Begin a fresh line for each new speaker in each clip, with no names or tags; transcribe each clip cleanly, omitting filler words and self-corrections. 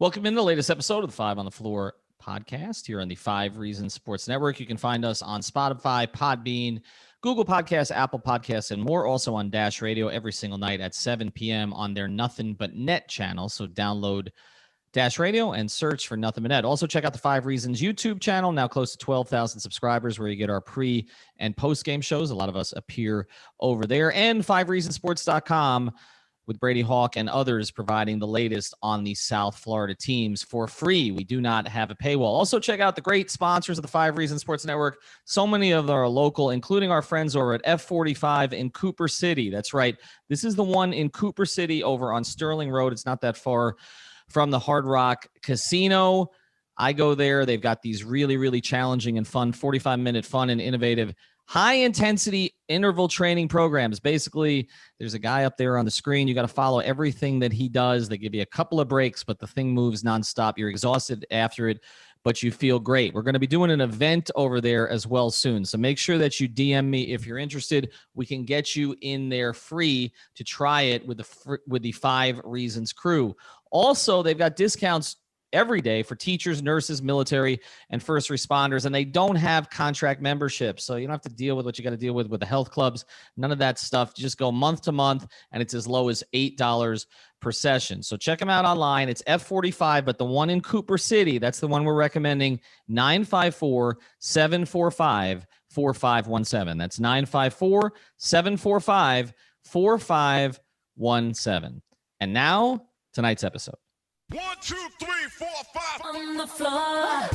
Welcome in the latest episode of the Five on the Floor podcast here on the 5 Reasons Sports Network. You can find us on Spotify, Podbean, Google Podcasts, Apple Podcasts, and more. Also on Dash Radio every single night at 7 p.m. on their Nothing But Net channel. So download Dash Radio and search for Nothing But Net. Also check out the 5 Reasons YouTube channel, now close to 12,000 subscribers, where you get our pre- and post-game shows. A lot of us appear over there. And 5reasonsports.com with Brady Hawk and others providing the latest on the South Florida teams for free. We do not have a paywall. Also, check out the great sponsors of the 5 Reasons Sports Network. So many of them are local, including our friends over at F45 in Cooper City. That's right. This is the one in Cooper City over on Sterling Road. It's not that far from the Hard Rock Casino. I go there. They've got these really, really challenging and fun 45-minute fun and innovative high-intensity interval training programs. Basically, there's a guy up there on the screen. You got to follow everything that he does. They give you a couple of breaks, but the thing moves nonstop. You're exhausted after it, but you feel great. We're going to be doing an event over there as well soon. So make sure that you DM me if you're interested. We can get you in there free to try it with the 5 Reasons crew. Also, they've got discounts every day for teachers, nurses, military, and first responders, and they don't have contract memberships, so you don't have to deal with what you got to deal with the health clubs. None of that stuff. You just go month to month, and it's as low as $8 per session. So check them out online. It's F45, but the one in Cooper City, that's the one we're recommending, 954-745-4517. That's 954-745-4517. And now, tonight's episode.
1, 2, 3, 4, 5
on the floor.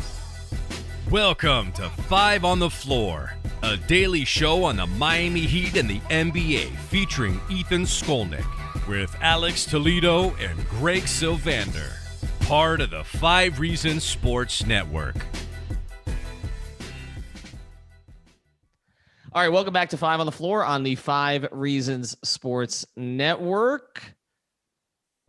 Welcome to 5 on the Floor, a daily show on the Miami Heat and the NBA featuring Ethan Skolnick with Alex Toledo and Greg Sylvander, part of the 5 Reasons Sports Network.
All right, welcome back to 5 on the Floor on the 5 Reasons Sports Network.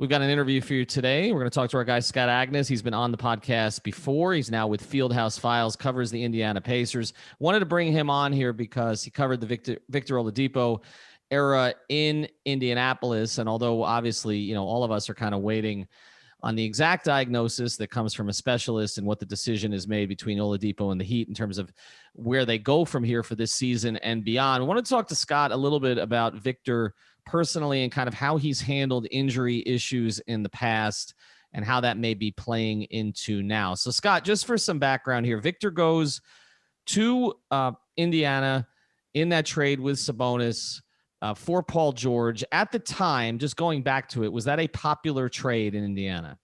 We've got an interview for you today. We're going to talk to our guy, Scott Agness. He's been on the podcast before. He's now with Fieldhouse Files, covers the Indiana Pacers. Wanted to bring him on here because he covered the Victor Oladipo era in Indianapolis. And although obviously, all of us are kind of waiting on the exact diagnosis that comes from a specialist and what the decision is made between Oladipo and the Heat in terms of where they go from here for this season and beyond. I want to talk to Scott a little bit about Victor personally and kind of how he's handled injury issues in the past and how that may be playing into now. So Scott, just for some background here, Victor goes to Indiana in that trade with Sabonis for Paul George. At the time, just going back to it, was that a popular trade in Indiana?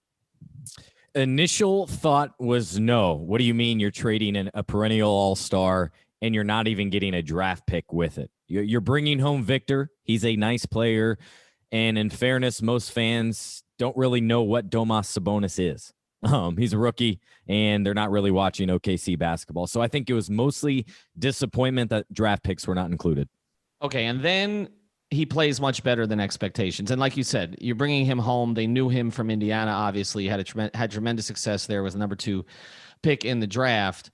Initial thought was no. What do you mean you're trading a perennial all-star and you're not even getting a draft pick with it? You're bringing home Victor. He's a nice player. And in fairness, most fans don't really know what Domas Sabonis is. He's a rookie, and they're not really watching OKC basketball. So I think it was mostly disappointment that draft picks were not included.
Okay, and then he plays much better than expectations. And like you said, you're bringing him home. They knew him from Indiana, obviously. He had tremendous success there, was the number 2 pick in the draft.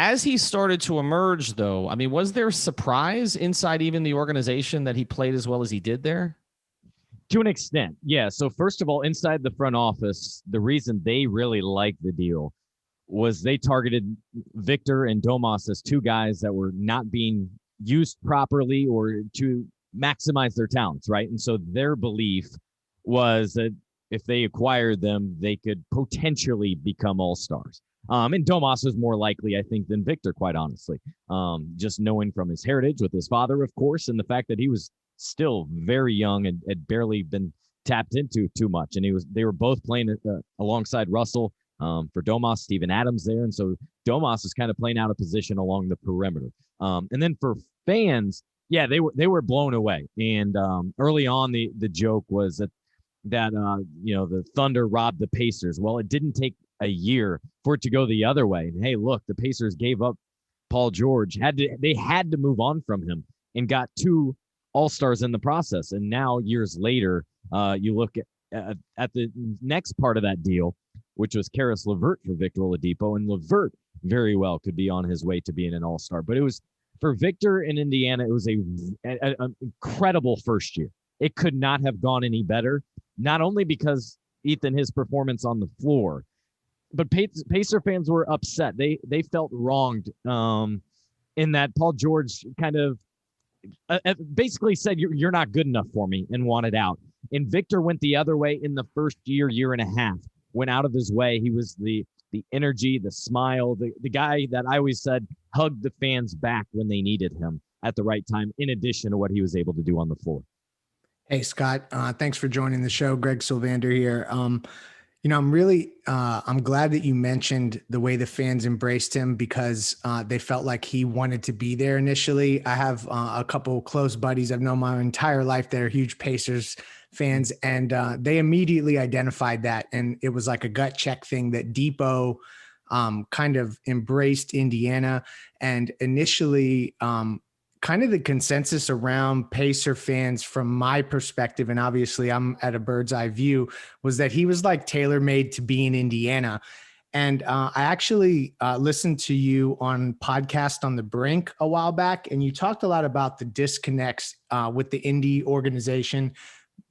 As he started to emerge, though, I mean, was there surprise inside even the organization that he played as well as he did there?
To an extent, yeah. So first of all, inside the front office, the reason they really liked the deal was they targeted Victor and Domas as 2 guys that were not being used properly or to maximize their talents, right? And so their belief was that if they acquired them, they could potentially become all-stars. And Domas was more likely, I think, than Victor, quite honestly. Just knowing from his heritage with his father, of course, and the fact that he was still very young and had barely been tapped into too much. And they were both playing alongside Russell. For Domas, Steven Adams there. And so Domas is kind of playing out of position along the perimeter. And then for fans, yeah, they were blown away. And early on, the joke was that the Thunder robbed the Pacers. Well, it didn't take a year for it to go the other way. And hey, look, the Pacers gave up Paul George. They had to move on from him and got 2 all-stars in the process. And now years later, you look at the next part of that deal, which was Karis LeVert for Victor Oladipo, and LeVert very well could be on his way to being an all-star. But it was for Victor in Indiana, it was an incredible first year. It could not have gone any better, not only because Ethan, his performance on the floor. But Pacer fans were upset. They felt wronged in that Paul George kind of basically said, you're not good enough for me, and wanted out. And Victor went the other way in the first year and a half, went out of his way. He was the energy, the smile, the guy that I always said hugged the fans back when they needed him at the right time, in addition to what he was able to do on the floor.
Hey, Scott, thanks for joining the show. Greg Sylvander here. I'm really, I'm glad that you mentioned the way the fans embraced him, because they felt like he wanted to be there initially. I have a couple close buddies I've known my entire life that are huge Pacers fans, and they immediately identified that. And it was like a gut check thing that Depot kind of embraced Indiana. And initially, kind of the consensus around Pacer fans from my perspective, and obviously I'm at a bird's eye view, was that he was like tailor-made to be in Indiana. And I actually listened to you on podcast on the Brink a while back, and you talked a lot about the disconnects with the Indy organization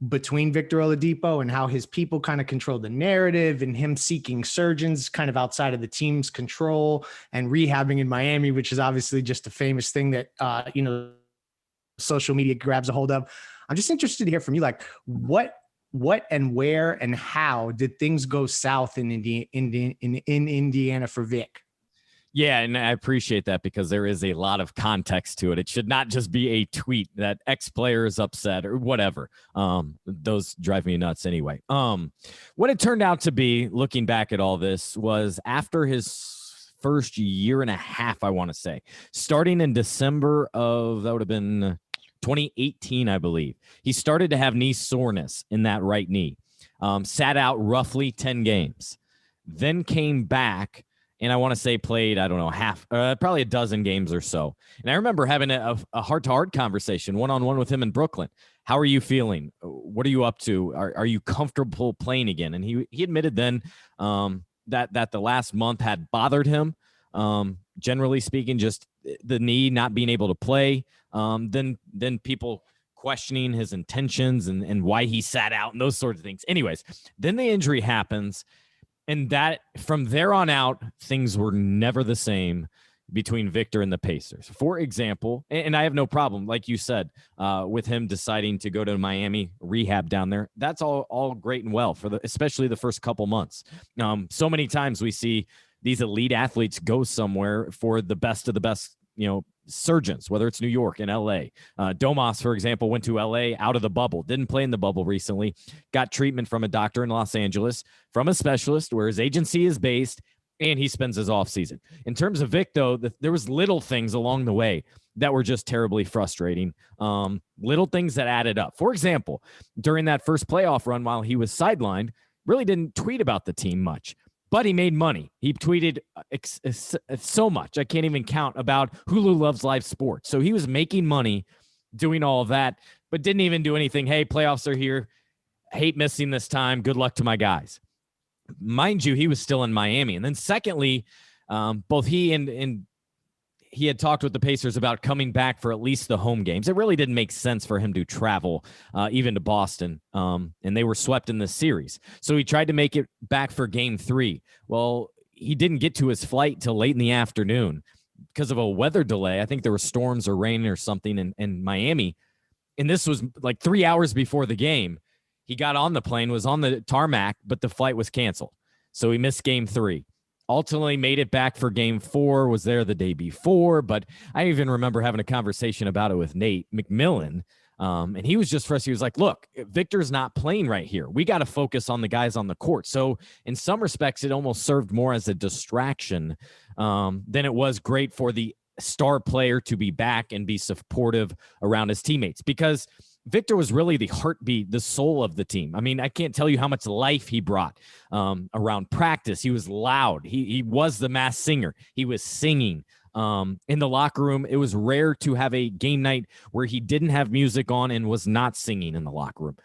between Victor Oladipo and how his people kind of control the narrative, and him seeking surgeons kind of outside of the team's control, and rehabbing in Miami, which is obviously just a famous thing that, social media grabs a hold of. I'm just interested to hear from you, like what and where and how did things go south in Indiana for Vic?
Yeah, and I appreciate that, because there is a lot of context to it. It should not just be a tweet that X player is upset or whatever. Those drive me nuts anyway. What it turned out to be, looking back at all this, was after his first year and a half, I want to say, starting in December of, that would have been 2018, I believe, he started to have knee soreness in that right knee. Sat out roughly 10 games, then came back. And I want to say played, I don't know, probably a dozen games or so. And I remember having a heart-to-heart conversation, one-on-one with him in Brooklyn. How are you feeling? What are you up to? Are you comfortable playing again? And he admitted then that the last month had bothered him. Generally speaking, just the knee, not being able to play. Then people questioning his intentions and why he sat out and those sorts of things. Anyways, then the injury happens. And that from there on out, things were never the same between Victor and the Pacers. For example, and I have no problem, like you said, with him deciding to go to Miami, rehab down there. That's all great and well, especially the first couple months. So many times we see these elite athletes go somewhere for the best of the best, surgeons, whether it's New York and LA. Domas, for example, went to LA out of the bubble, didn't play in the bubble recently, got treatment from a doctor in Los Angeles, from a specialist where his agency is based, and he spends his off season. In terms of Vic, though, there was little things along the way that were just terribly frustrating. Little things that added up. For example, during that first playoff run while he was sidelined, really didn't tweet about the team much. But he made money. He tweeted so much, I can't even count, about Hulu loves live sports. So he was making money doing all of that, but didn't even do anything. Hey, playoffs are here. Hate missing this time. Good luck to my guys. Mind you, he was still in Miami. And then secondly, both he and he had talked with the Pacers about coming back for at least the home games. It really didn't make sense for him to travel even to Boston, and they were swept in this series. So he tried to make it back for game 3. Well, he didn't get to his flight till late in the afternoon because of a weather delay. I think there were storms or rain or something in Miami, and this was like 3 hours before the game. He got on the plane, was on the tarmac, but the flight was canceled. So he missed game 3. Ultimately made it back for game 4, was there the day before, but I even remember having a conversation about it with Nate McMillan, and he was just frustrated. He was like, look, Victor's not playing right here. We got to focus on the guys on the court. So in some respects, it almost served more as a distraction than it was great for the star player to be back and be supportive around his teammates, because Victor was really the heartbeat, the soul of the team. I mean, I can't tell you how much life he brought around practice. He was loud. He was the mass singer. He was singing in the locker room. It was rare to have a game night where he didn't have music on and was not singing in the locker room.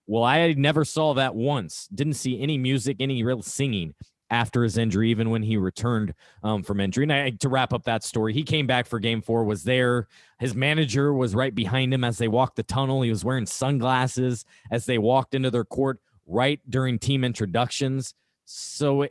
Well, I never saw that once. Didn't see any music, any real singing after his injury, even when he returned from injury. And to wrap up that story, he came back for game 4, was there. His manager was right behind him as they walked the tunnel. He was wearing sunglasses as they walked into their court, right during team introductions. So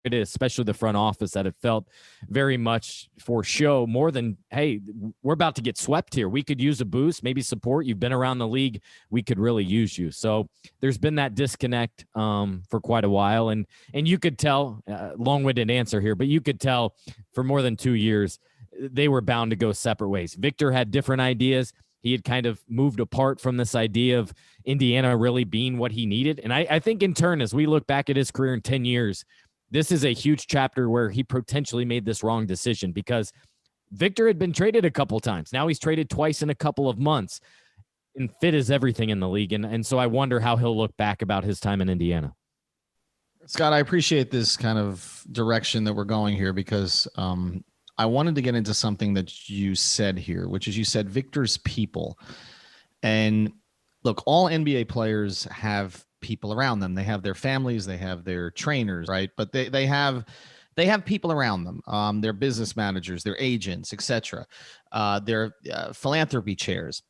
it is, especially the front office, that it felt very much for show more than, hey, we're about to get swept here. We could use a boost, maybe support. You've been around the league. We could really use you. So there's been that disconnect for quite a while. And you could tell, long-winded answer here, but you could tell for more than 2 years, they were bound to go separate ways. Victor had different ideas. He had kind of moved apart from this idea of Indiana really being what he needed. And I think in turn, as we look back at his career in 10 years, this is a huge chapter where he potentially made this wrong decision, because Victor had been traded a couple times. Now he's traded twice in a couple of months, and fit is everything in the league. And so I wonder how he'll look back about his time in Indiana.
Scott, I appreciate this kind of direction that we're going here, because I wanted to get into something that you said here, which is you said Victor's people. And look, all NBA players have people around them. They have their families, they have their trainers, right? But they have people around them. Their business managers, their agents, etc. Their philanthropy chairs.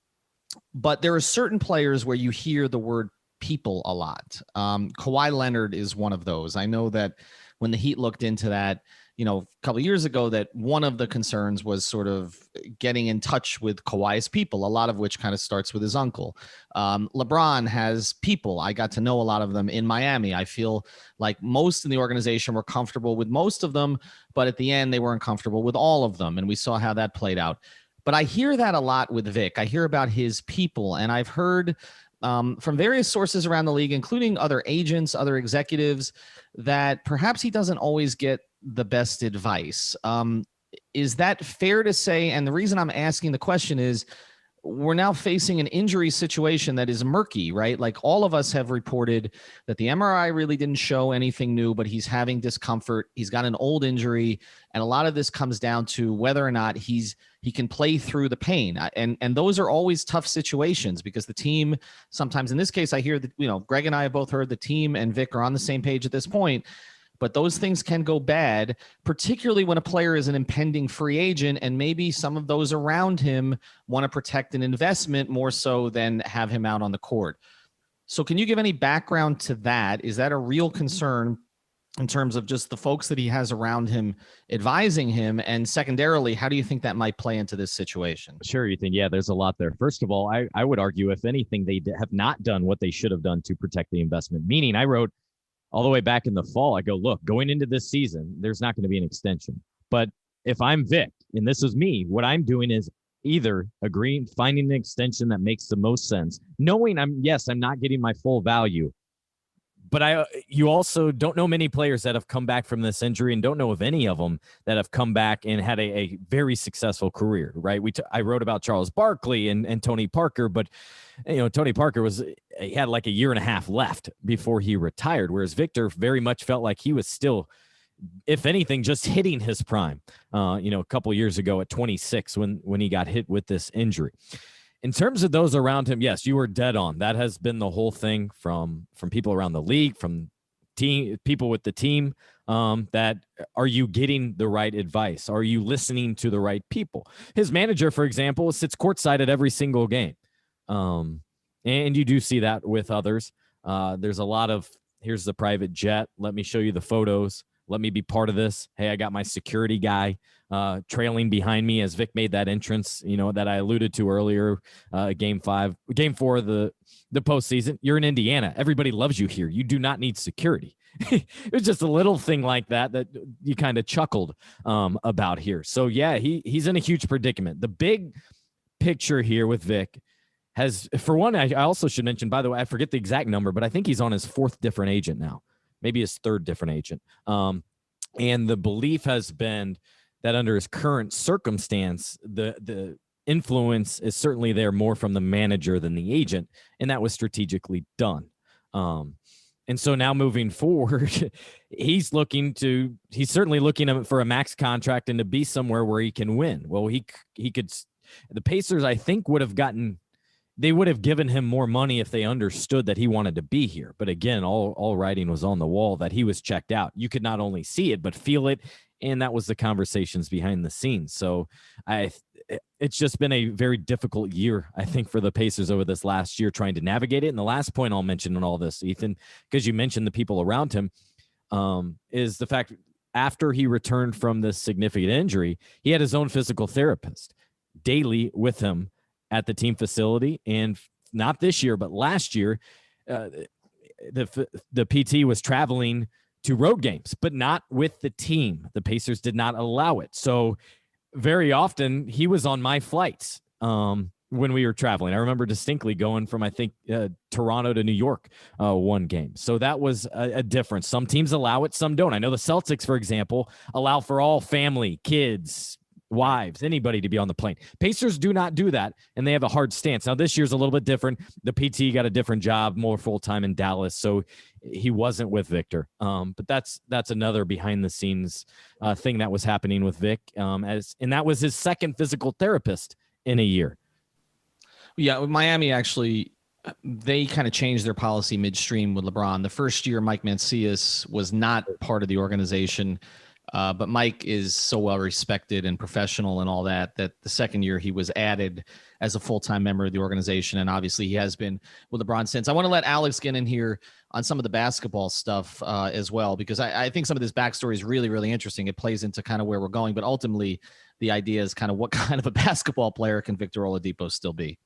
But there are certain players where you hear the word people a lot. Kawhi Leonard is one of those. I know that when the Heat looked into that, a couple of years ago, that one of the concerns was sort of getting in touch with Kawhi's people, a lot of which kind of starts with his uncle. LeBron has people. I got to know a lot of them in Miami. I feel like most in the organization were comfortable with most of them, but at the end, they weren't comfortable with all of them. And we saw how that played out. But I hear that a lot with Vic. I hear about his people, and I've heard from various sources around the league, including other agents, other executives, that perhaps he doesn't always get the best advice. Is that fair to say? And the reason I'm asking the question is we're now facing an injury situation that is murky, right? Like all of us have reported that the MRI really didn't show anything new, but he's having discomfort. He's got an old injury. And a lot of this comes down to whether or not he can play through the pain. And those are always tough situations, because the team sometimes, in this case, I hear that, Greg and I have both heard the team and Vic are on the same page at this point. But those things can go bad, particularly when a player is an impending free agent, and maybe some of those around him want to protect an investment more so than have him out on the court. So can you give any background to that? Is that a real concern in terms of just the folks that he has around him advising him? And secondarily, how do you think that might play into this situation?
Sure, Ethan. Yeah, there's a lot there. First of all, I would argue, if anything, they have not done what they should have done to protect the investment. Meaning, I wrote all the way back in the fall, I go, look, going into this season, there's not going to be an extension. But if I'm Vic, and this is me, what I'm doing is either agreeing, finding an extension that makes the most sense, knowing I'm not getting my full value. But you also don't know many players that have come back from this injury, and don't know of any of them that have come back and had a very successful career, right? I wrote about Charles Barkley and Tony Parker, but Tony Parker he had like a year and a half left before he retired, whereas Victor very much felt like he was still, if anything, just hitting his prime, a couple years ago at 26 when he got hit with this injury. In terms of those around him, yes, you were dead on. That has been the whole thing from people around the league, from people with the team, that are you getting the right advice? Are you listening to the right people? His manager, for example, sits courtside at every single game. And you do see that with others. There's a lot of, here's the private jet. Let me show you the photos. Let me be part of this. Hey, I got my security guy trailing behind me as Vic made that entrance, that I alluded to earlier, game 4 of the postseason. You're in Indiana. Everybody loves you here. You do not need security. It was just a little thing like that you kind of chuckled about here. So yeah, he's in a huge predicament. The big picture here with Vic has, for one, I also should mention, by the way, I forget the exact number, but I think he's on his 4th different agent now, maybe his 3rd different agent. And the belief has been that under his current circumstance, the influence is certainly there more from the manager than the agent, and that was strategically done. And so now moving forward, he's certainly looking for a max contract and to be somewhere where he can win. Well, he could. The Pacers, I think, would have given him more money if they understood that he wanted to be here. But again, all writing was on the wall that he was checked out. You could not only see it, but feel it. And that was the conversations behind the scenes. So it's just been a very difficult year, I think, for the Pacers over this last year trying to navigate it. And the last point I'll mention in all this, Ethan, because you mentioned the people around him, is the fact after he returned from this significant injury, he had his own physical therapist daily with him at the team facility. And not this year, but last year, the PT was traveling to road games, but not with the team. The Pacers did not allow it. So very often he was on my flights when we were traveling. I remember distinctly going from, I think, Toronto to New York one game. So that was a difference. Some teams allow it, some don't. I know the Celtics, for example, allow for all family, kids, wives, anybody to be on the plane. Pacers do not do that, and they have a hard stance. Now, this year's a little bit different. The PT got a different job, more full-time in Dallas, so he wasn't with Victor. But that's another behind-the-scenes thing that was happening with Vic, and that was his second physical therapist in a year.
Yeah, Miami actually, they kind of changed their policy midstream with LeBron. The first year, Mike Mancias was not part of the organization. But Mike is so well respected and professional and all that the second year he was added as a full-time member of the organization. And obviously he has been with LeBron since. I want to let Alex get in here on some of the basketball stuff as well, because I think some of this backstory is really, really interesting. It plays into kind of where we're going, but ultimately the idea is kind of what kind of a basketball player can Victor Oladipo still be?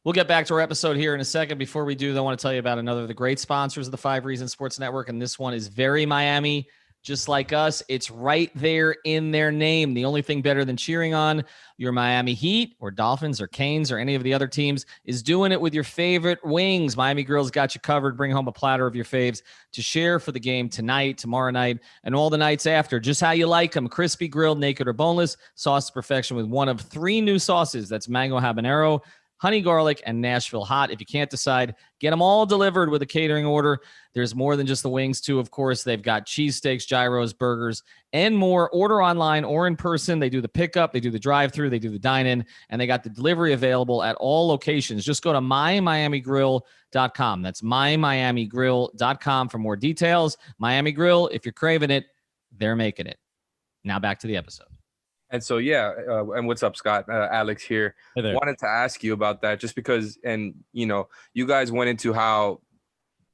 We'll get back to our episode here in a second. Before we do, I want to tell you about another of the great sponsors of the 5 Reasons Sports Network. And this one is very Miami. Just like us, it's right there in their name. The only thing better than cheering on your Miami Heat or Dolphins or Canes or any of the other teams is doing it with your favorite wings. Miami Grill's got you covered. Bring home a platter of your faves to share for the game tonight, tomorrow night, and all the nights after. Just how you like them. Crispy, grilled, naked, or boneless. Sauce to perfection with one of 3 new sauces. That's mango habanero, honey garlic, and Nashville hot. If you can't decide, get them all delivered with a catering order. There's more than just the wings, too, of course. They've got cheesesteaks, gyros, burgers, and more. Order online or in person. They do the pickup, they do the drive-thru, they do the dine-in, and they got the delivery available at all locations. Just go to mymiamigrill.com. That's mymiamigrill.com for more details. Miami Grill, if you're craving it, they're making it. Now back to the episode.
And so, and what's up, Scott? Alex here.
Hey there.
Wanted to ask you about that just because, and, you guys went into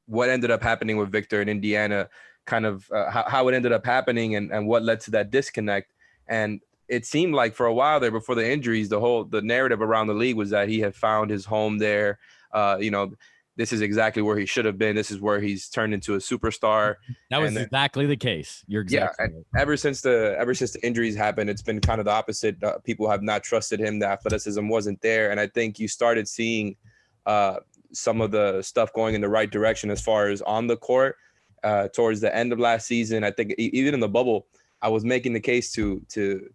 what ended up happening with Victor in Indiana, kind of how it ended up happening and what led to that disconnect. And it seemed like for a while there before the injuries, the narrative around the league was that he had found his home there. This is exactly where he should have been. This is where he's turned into a superstar.
That was exactly the case. You're exactly right.
Ever since the injuries happened, it's been kind of the opposite. People have not trusted him. The athleticism wasn't there. And I think you started seeing some of the stuff going in the right direction as far as on the court towards the end of last season. I think even in the bubble, I was making the case to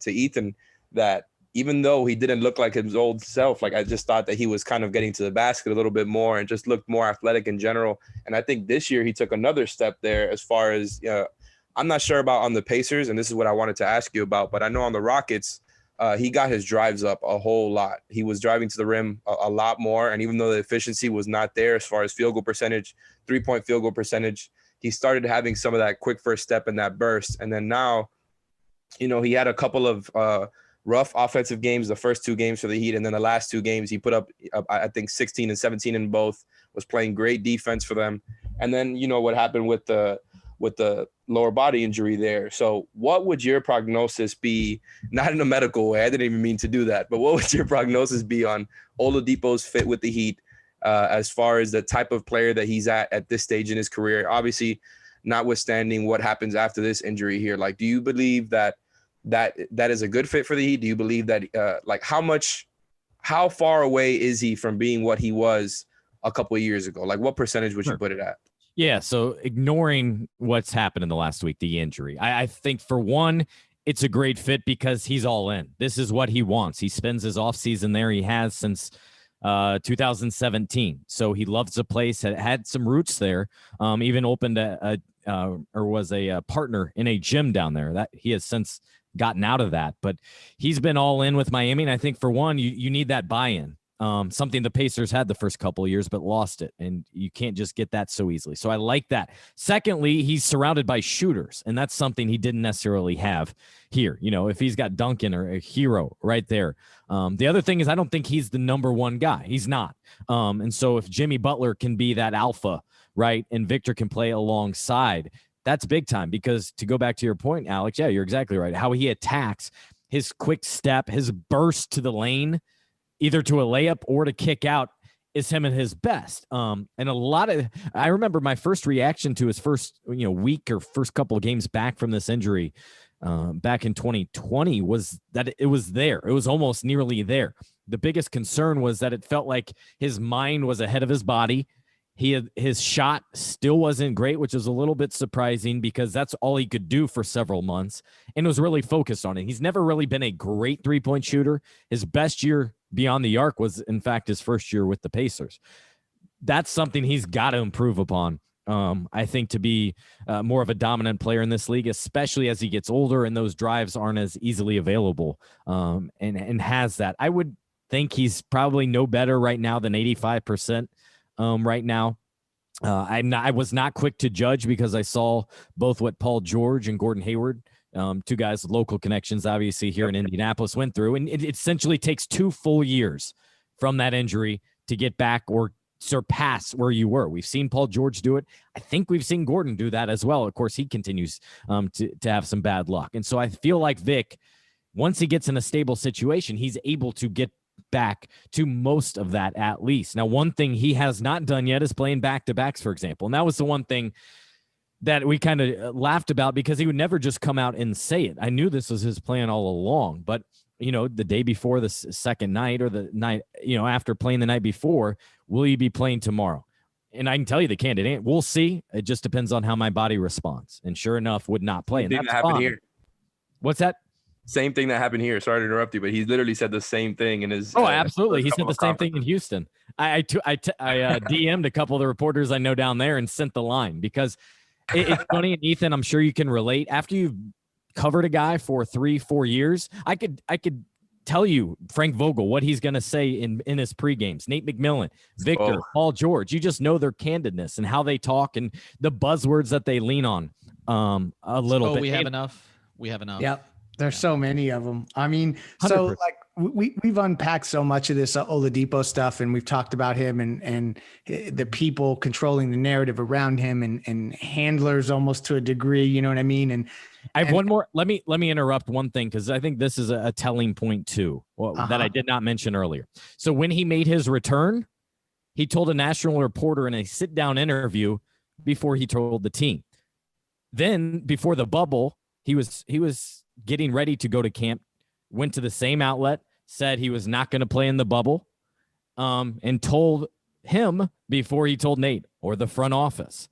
Ethan that even though he didn't look like his old self, like I just thought that he was kind of getting to the basket a little bit more and just looked more athletic in general. And I think this year he took another step there as far as I'm not sure about on the Pacers, and this is what I wanted to ask you about, but I know on the Rockets, he got his drives up a whole lot. He was driving to the rim a lot more. And even though the efficiency was not there as far as field goal percentage, 3-point field goal percentage, he started having some of that quick first step and that burst. And then now, he had a couple of rough offensive games, the first 2 games for the Heat. And then the last 2 games, he put up, I think, 16 and 17 in both, was playing great defense for them. And then, what happened with the lower body injury there. So what would your prognosis be, not in a medical way, I didn't even mean to do that, but what would your prognosis be on Oladipo's fit with the Heat as far as the type of player that he's at this stage in his career? Obviously, notwithstanding what happens after this injury here, like, do you believe that is a good fit for the Heat? Do you believe that how far away is he from being what he was a couple of years ago? Like, what percentage would you put it at?
Yeah, so ignoring what's happened in the last week, the injury, I think for one, it's a great fit because he's all in. This is what he wants. He spends his offseason there. He has since 2017. So he loves the place, had some roots there, even opened was a partner in a gym down there. That he has since gotten out of that. But he's been all in with Miami, and I think for one, you need that buy-in. something the Pacers had the first couple of years, but lost it. And you can't just get that so easily. So I like that. Secondly, he's surrounded by shooters, and that's something he didn't necessarily have here. You know, if he's got Duncan or a hero right there. The other thing is I don't think he's the number one guy. He's not. And so if Jimmy Butler can be that alpha, right, and Victor can play alongside, that's big time. Because to go back to your point, Alex, yeah, you're exactly right. How he attacks, his quick step, his burst to the lane, either to a layup or to kick out, is him at his best. And I remember my first reaction to his first, week or first couple of games back from this injury back in 2020 was that it was there. It was almost nearly there. The biggest concern was that it felt like his mind was ahead of his body. His shot still wasn't great, which is a little bit surprising because that's all he could do for several months and was really focused on it. He's never really been a great three-point shooter. His best year beyond the arc was, in fact, his first year with the Pacers. That's something he's got to improve upon, I think, to be more of a dominant player in this league, especially as he gets older and those drives aren't as easily available, and has that. I would think he's probably no better right now than 85%. Right now, I was not quick to judge because I saw both what Paul George and Gordon Hayward, two guys with local connections, obviously here in Indianapolis, went through, and it essentially takes 2 full years from that injury to get back or surpass where you were. We've seen Paul George do it. I think we've seen Gordon do that as well. Of course, he continues to have some bad luck, and so I feel like Vic, once he gets in a stable situation, he's able to get back to most of that at least. Now, one thing he has not done yet is playing back-to-backs, for example. And that was the one thing that we kind of laughed about because he would never just come out and say it. I knew this was his plan all along, but the day before the second night or the night, after playing the night before, will you be playing tomorrow? And I can tell you the candidate, we'll see. It just depends on how my body responds. And sure enough, would not play. And that's happened here. What's that?
Same thing that happened here. Sorry to interrupt you, but he literally said the same thing in his.
Oh, absolutely. He said the same thing in Houston. I DM'd a couple of the reporters I know down there and sent the line because it's funny. And Ethan, I'm sure you can relate. After you've covered a guy for 3-4 years, I could tell you Frank Vogel, what he's going to say in his pre-games, Nate McMillan, Victor, Paul George. You just know their candidness and how they talk and the buzzwords that they lean on a little bit.
We have enough.
Yep. There's so many of them. I mean, 100%. So like we've unpacked so much of this Oladipo stuff, and we've talked about him and the people controlling the narrative around him and handlers almost to a degree. You know what I mean? And
I have one more. Let me interrupt one thing because I think this is a telling point too that I did not mention earlier. So when he made his return, he told a national reporter in a sit-down interview before he told the team. Then before the bubble, he was getting ready to go to camp, went to the same outlet, said he was not going to play in the bubble, and told him before he told Nate or the front office.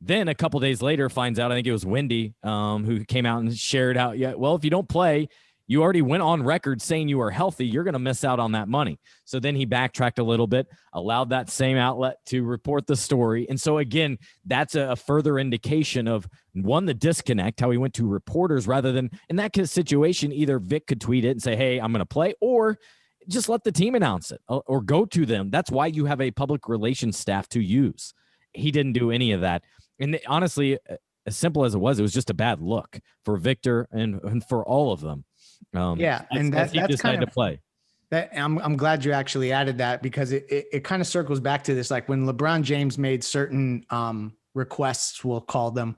Then a couple days later finds out, I think it was Wendy, who came out and shared out, if you don't play, you already went on record saying you are healthy, you're going to miss out on that money. So then he backtracked a little bit, allowed that same outlet to report the story. And so again, that's a further indication of one, the disconnect, how he went to reporters rather than in that situation, either Vic could tweet it and say, hey, I'm going to play, or just let the team announce it or go to them. That's why you have a public relations staff to use. He didn't do any of that. And honestly, as simple as it was just a bad look for Victor and for all of them.
And that's
decided
kind of
to play.
That I'm glad you actually added that because it kind of circles back to this. Like when LeBron James made certain requests, we'll call them,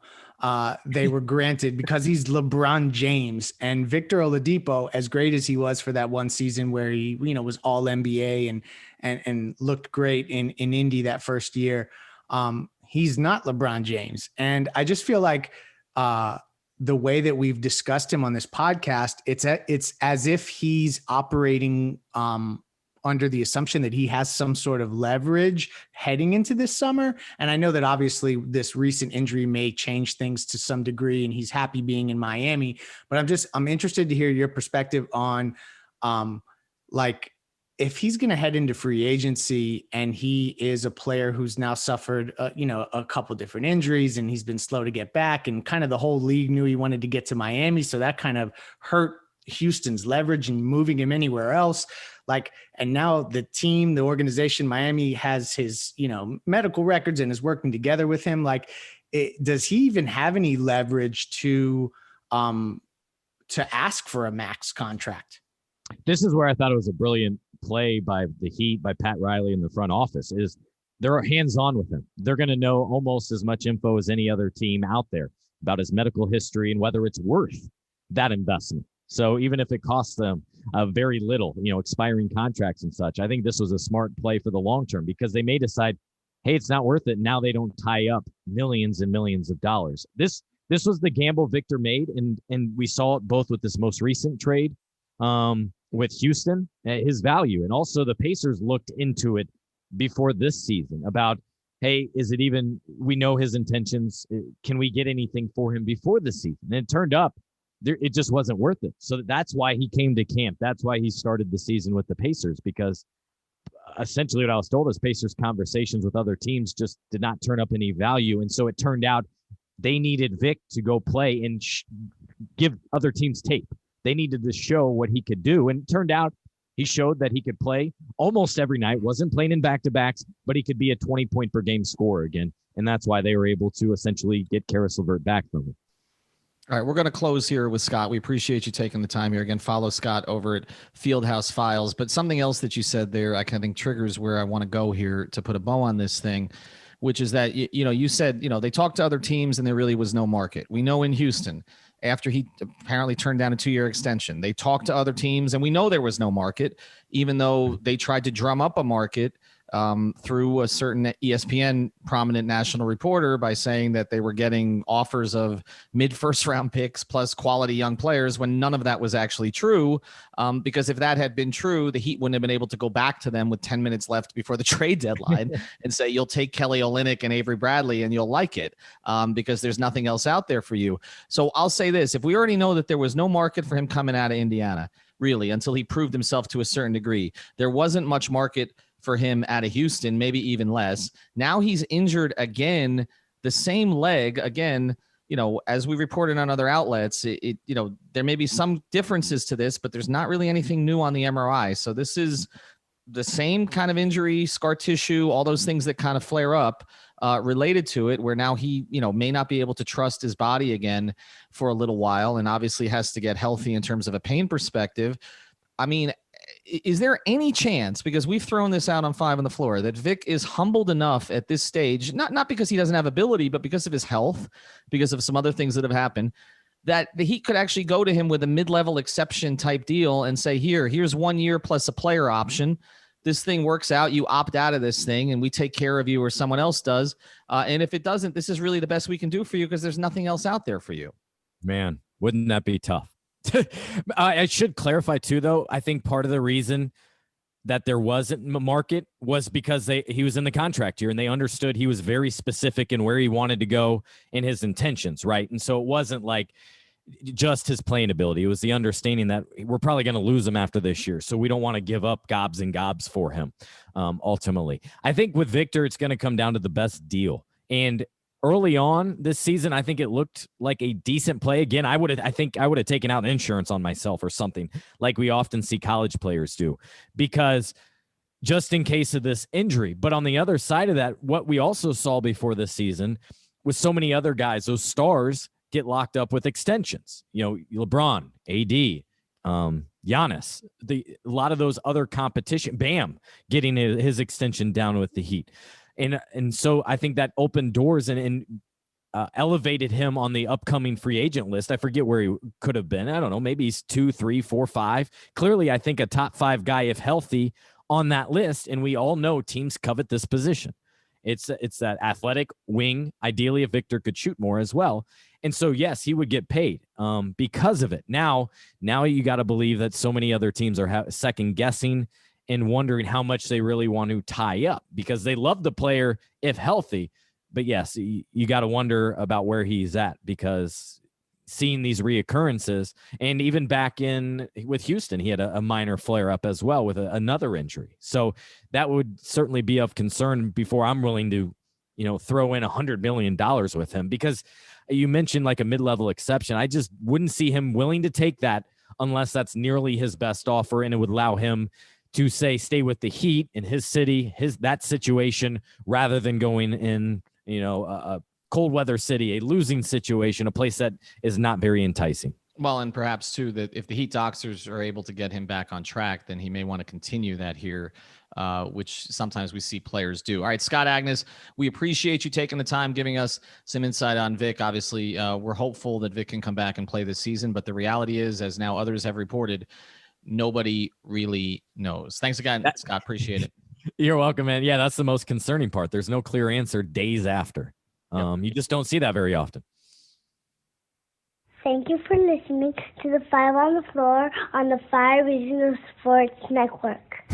they were granted because he's LeBron James. And Victor Oladipo, as great as he was for that one season where he was all NBA and looked great in Indy that first year, he's not LeBron James. And I just feel like the way that we've discussed him on this podcast, it's as if he's operating under the assumption that he has some sort of leverage heading into this summer. And I know that obviously this recent injury may change things to some degree and he's happy being in Miami, but I'm interested to hear your perspective on like if he's going to head into free agency and he is a player who's now suffered, a couple different injuries and he's been slow to get back and kind of the whole league knew he wanted to get to Miami. So that kind of hurt Houston's leverage and moving him anywhere else. Like, and now the team, the organization, Miami has his, medical records and is working together with him. Like, does he even have any leverage to ask for a max contract?
This is where I thought it was a brilliant play by the Heat, by Pat Riley in the front office, is they're hands-on with him. They're going to know almost as much info as any other team out there about his medical history and whether it's worth that investment. So even if it costs them very little, expiring contracts and such, I think this was a smart play for the long term, because they may decide, hey, it's not worth it. Now they don't tie up millions and millions of dollars. This was the gamble Victor made, and we saw it both with this most recent trade with Houston, his value. And also the Pacers looked into it before this season about, hey, is it even, we know his intentions. Can we get anything for him before the season? And it turned up, it just wasn't worth it. So that's why he came to camp. That's why he started the season with the Pacers, because essentially what I was told is Pacers conversations with other teams just did not turn up any value. And so it turned out they needed Vic to go play and give other teams tape. They needed to show what he could do. And it turned out he showed that he could play almost every night, wasn't playing in back-to-backs, but he could be a 20-point-per-game scorer again. And that's why they were able to essentially get Karis LeVert back from him.
All right, we're going to close here with Scott. We appreciate you taking the time here. Again, follow Scott over at Fieldhouse Files. But something else that you said there, I kind of think triggers where I want to go here to put a bow on this thing, which is that, you said, they talked to other teams and there really was no market. We know in Houston, after he apparently turned down a 2-year extension, they talked to other teams and we know there was no market, even though they tried to drum up a market through a certain ESPN prominent national reporter by saying that they were getting offers of mid-first round picks plus quality young players, when none of that was actually true. Because if that had been true, the Heat wouldn't have been able to go back to them with 10 minutes left before the trade deadline and say, you'll take Kelly Olynyk and Avery Bradley and you'll like it, because there's nothing else out there for you. So I'll say this, if we already know that there was no market for him coming out of Indiana, really, until he proved himself to a certain degree, there wasn't much market for him out of Houston, maybe even less. Now he's injured again, the same leg again. As we reported on other outlets, there may be some differences to this, but there's not really anything new on the MRI. So this is the same kind of injury, scar tissue, all those things that kind of flare up related to it, where now he, may not be able to trust his body again for a little while, and obviously has to get healthy in terms of a pain perspective. I mean, is there any chance, because we've thrown this out on 5 on the Floor, that Vic is humbled enough at this stage, not because he doesn't have ability, but because of his health, because of some other things that have happened, that the Heat could actually go to him with a mid-level exception type deal and say, here's 1 year plus a player option. This thing works out, you opt out of this thing, and we take care of you, or someone else does. And if it doesn't, this is really the best we can do for you, because there's nothing else out there for you.
Man, wouldn't that be tough? I should clarify too, though. I think part of the reason that there wasn't a market was because he was in the contract year, and they understood he was very specific in where he wanted to go and his intentions, right? And so it wasn't like just his playing ability. It was the understanding that we're probably going to lose him after this year, so we don't want to give up gobs and gobs for him. Ultimately, I think with Victor, it's going to come down to the best deal. And early on this season, I think it looked like a decent play. Again, I think I would have taken out insurance on myself or something, like we often see college players do, because just in case of this injury. But on the other side of that, what we also saw before this season with so many other guys, those stars get locked up with extensions. LeBron, AD, Giannis, a lot of those other competition, Bam, getting his extension down with the Heat. And so I think that opened doors and elevated him on the upcoming free agent list. I forget where he could have been. I don't know. Maybe he's 2, 3, 4, 5. Clearly, I think a top 5 guy, if healthy, on that list. And we all know teams covet this position. It's that athletic wing. Ideally, if Victor could shoot more as well. And so, yes, he would get paid because of it. Now you got to believe that so many other teams are second guessing and wondering how much they really want to tie up, because they love the player if healthy. But yes, you got to wonder about where he's at, because seeing these reoccurrences, and even back in with Houston, he had a minor flare up as well with another injury. So that would certainly be of concern before I'm willing to, throw in $100 million with him, because you mentioned like a mid-level exception. I just wouldn't see him willing to take that unless that's nearly his best offer, and it would allow him to stay with the Heat in his city, that situation, rather than going in, a cold weather city, a losing situation, a place that is not very enticing.
Well, and perhaps too that if the Heat doctors are able to get him back on track, then he may want to continue that here, which sometimes we see players do. All right, Scott, Agness, we appreciate you taking the time, giving us some insight on Vic. Obviously, we're hopeful that Vic can come back and play this season, but the reality is, as now others have reported, nobody really knows. Thanks again, Scott. Appreciate it.
You're welcome, man. Yeah, that's the most concerning part. There's no clear answer days after. You just don't see that very often.
Thank you for listening to the Five on the Floor on the 5 Regional Sports Network.